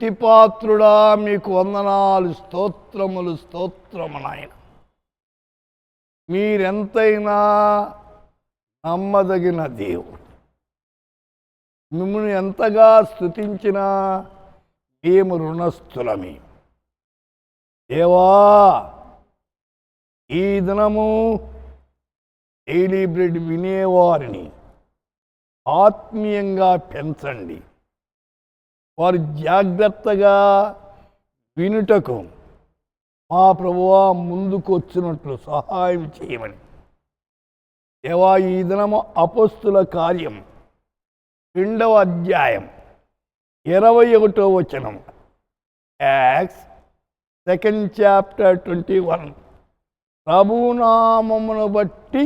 స్తుతిపాత్రుడా మీకు వందనాలు, స్తోత్రములు స్తోత్రము నాయన. మీరెంతైనా నమ్మదగిన దేవుడు. మిమ్మల్ని ఎంతగా స్తుతించినా మేము రుణస్థులమే. దేవా, ఈ దినము డైలీ బ్రెడ్ వినేవారిని ఆత్మీయంగా పెంచండి. వారు జాగ్రత్తగా వినుటకు మా ప్రభువా ముందుకు వచ్చినట్లు సహాయం చేయమని. దేవా, ఈ దినము అపొస్తలుల కార్యం 2వ అధ్యాయం 21వ వచనం, యాక్ట్స్ 2nd chapter 21. ప్రభునామమును బట్టి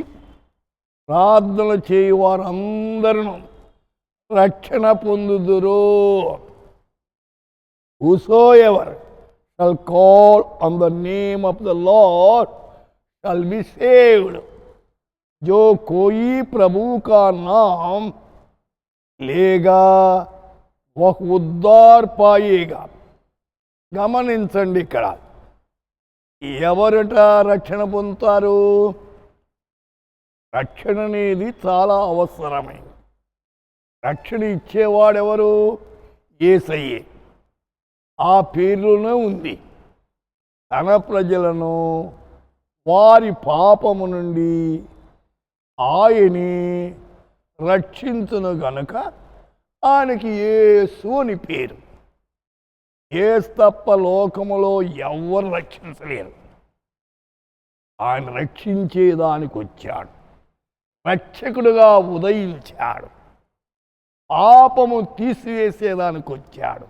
ప్రార్థన చేయు వారందరూ రక్షణ పొందుదురు. Whosoever shall call on the name of the Lord shall be saved. जो कोई प्रभु का नाम लेगा वह उद्धार पाएगा. గమనించండి, ఇక్కడ ఎవరట రక్షణ పొందుతారు? రక్షణ అనేది చాలా అవసరమైంది. రక్షణ ఇచ్చేవాడెవరు? యేసయ్యే. ఆ పేరులోనే ఉంది. తన ప్రజలను వారి పాపము నుండి ఆయనే రక్షించును గనుక ఆయనకి యేసు అని పేరు. యేసు తప్ప లోకములో ఎవ్వరు రక్షించలేరు. ఆయన రక్షించేదానికి వచ్చాడు, రక్షకుడుగా ఉదయించాడు, పాపము తీసివేసేదానికి వచ్చాడు.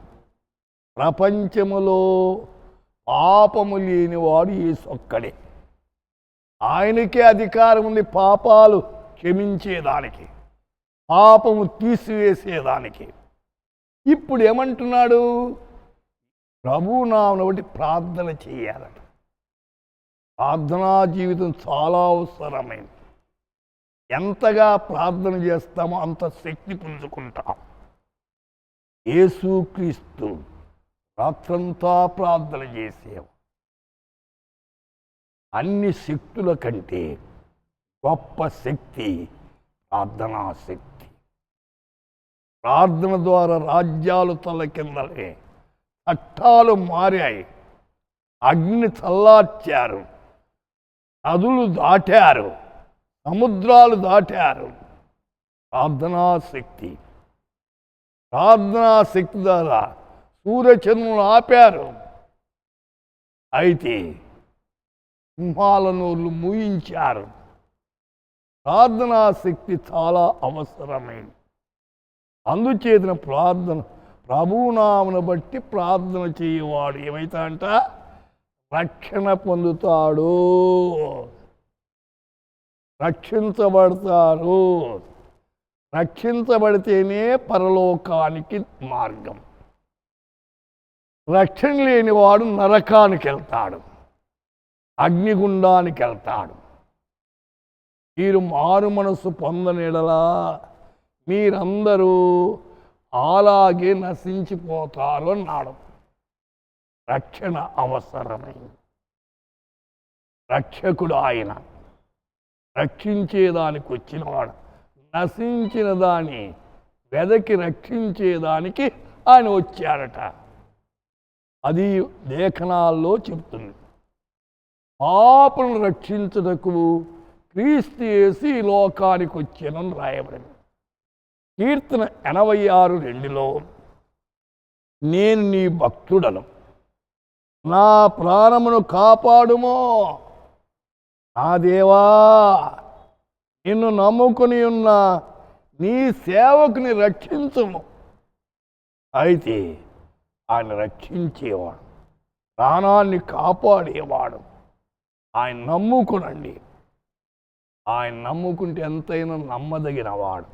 ప్రపంచములో పాపము లేనివాడు యేసు ఒక్కడే. ఆయనకే అధికారం ఉంది పాపాలు క్షమించేదానికి, పాపము తీసివేసేదానికి. ఇప్పుడు ఏమంటున్నాడు? ప్రభునామమును బట్టి ప్రార్థన చేయాలట. ప్రార్థనా జీవితం చాలా అవసరమైంది. ఎంతగా ప్రార్థన చేస్తామో అంత శక్తి పుంజుకుంటాం. యేసుక్రీస్తు రాత్రంతా ప్రార్థన చేసేవాడు. అన్ని శక్తుల కంటే గొప్ప శక్తి ప్రార్థనా శక్తి. ప్రార్థన ద్వారా రాజ్యాలు తలకిందలే, చట్టాలు మారాయి, అగ్ని చల్లార్చారు, నదులు దాటారు, సముద్రాలు దాటారు. ప్రార్థనా శక్తి. ప్రార్థనా శక్తి ద్వారా సూర్యచంద్రులను ఆపారు. అయితే సింహాలను మూయించారు. ప్రార్థనా శక్తి చాలా అవసరమైంది. అందుచేతన ప్రార్థన, ప్రభునామమును బట్టి ప్రార్థన చేయవాడు ఏమైతాడంట? రక్షణ పొందుతాడు, రక్షించబడతారు. రక్షించబడితేనే పరలోకానికి మార్గం. రక్షణ లేనివాడు నరకానికి వెళ్తాడు, అగ్నిగుండానికి వెళ్తాడు. మీరు మారు మనసు పొందనిడలా మీరందరూ అలాగే నశించిపోతారు అన్నాడు. రక్షణ అవసరమైంది. రక్షకుడు ఆయన, రక్షించేదానికి వచ్చినవాడు. నశించిన దాన్ని వెదకి రక్షించేదానికి ఆయన వచ్చాడట. అది లేఖనాల్లో చెప్తుంది. పాపులను రక్షించుటకు క్రీస్తు యేసు ఈ లోకానికి వచ్చానని రాయబడింది. కీర్తన 86:2లో నేను నీ భక్తుడను, నా ప్రాణమును కాపాడుమో. నా దేవా, నిన్ను నమ్ముకుని ఉన్న నీ సేవకుని రక్షించుము. అయితే ఆయన రక్షించేవాడు, ప్రాణాన్ని కాపాడేవాడు. ఆయన నమ్ముకునండి. ఆయన నమ్ముకుంటే ఎంతైనా నమ్మదగినవాడు.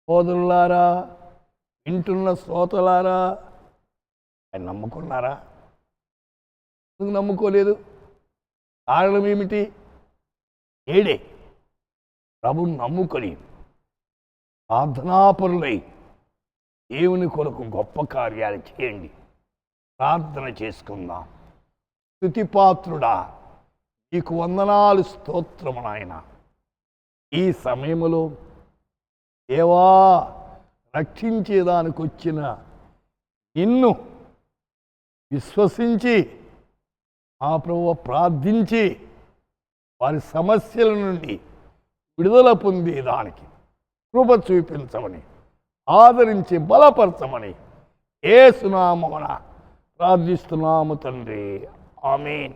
సోదరులారా, వింటున్న శ్రోతలారా, ఆయన నమ్ముకున్నారా? ఎందుకు నమ్ముకోలేదు? కారణం ఏమిటి? ఏడే ప్రభుని నమ్ముకొని ప్రార్థనాపరులై దేవుని కొరకు గొప్ప కార్యాలు చేయండి. ప్రార్థన చేసుకుందాం. స్తుతిపాత్రుడా, నీకు వందనాలు, స్తోత్రము నాయన. ఈ సమయంలో దేవా, రక్షించేదానికి వచ్చిన నిన్ను విశ్వసించి మా ప్రభువా ప్రార్థించి వారి సమస్యల నుండి విడుదల పొందేదానికి కృప చూపించమని, ఆదరించి బలపరచమని యేసు నామమున ప్రార్థిస్తున్నాము తండ్రి. ఆమేన్.